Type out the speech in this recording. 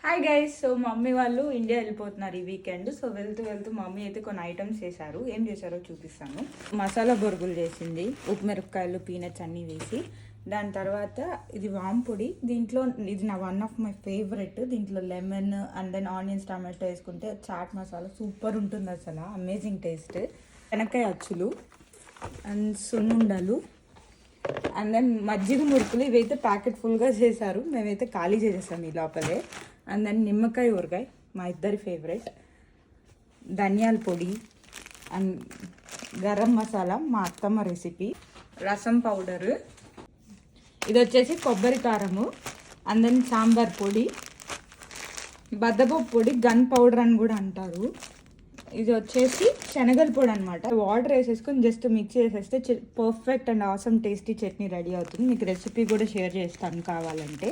Hi guys. So mummy వాళ్ళు India వెళ్ళిపోతున్నారు ఈ వీకెండ్. సో వెళ్తూ వెళ్తూ మమ్మీ అయితే కొన్ని ఐటమ్స్ చేశారు. ఏం చేశారో చూపిస్తాను. మసాలా బొరుగులు చేసింది, ఉప్పు మిరపకాయలు, పీనట్స్ అన్నీ వేసి. దాని తర్వాత ఇది వాంపొడి. దీంట్లో ఇది నా వన్ ఆఫ్ మై ఫేవరెట్. దీంట్లో lemon and then onions, tomato వేసుకుంటే చాట్ మసాలా సూపర్ ఉంటుంది, అసలు అమేజింగ్ టేస్ట్. శనక్కాయ అచ్చులు అండ్ సున్నుండలు అండ్ దెన్ మజ్జిగ మురుకులు. ఇవైతే ప్యాకెట్ ఫుల్గా చేశారు, మేమైతే ఖాళీ చేసేసాం ఈ లోపలే. అండ్ దెన్ నిమ్మకాయ ఊరగాయ, మా ఇద్దరి ఫేవరెట్. ధనియాల పొడి అండ్ గరం మసాలా, మా అత్తమ్మ రెసిపీ. రసం పౌడరు, ఇది వచ్చేసి కొబ్బరి కారము. అండ్ దెన్ సాంబార్ పొడి, బద్దపప్పు పొడి, గన్ పౌడర్ అని కూడా అంటారు. ఇది వచ్చేసి శనగల పొడి అనమాట. వాటర్ వేసేసుకొని జస్ట్ మిక్స్ చేసేస్తే perfect and awesome tasty chutney ready అవుతుంది. మీకు రెసిపీ కూడా షేర్ చేస్తాను కావాలంటే.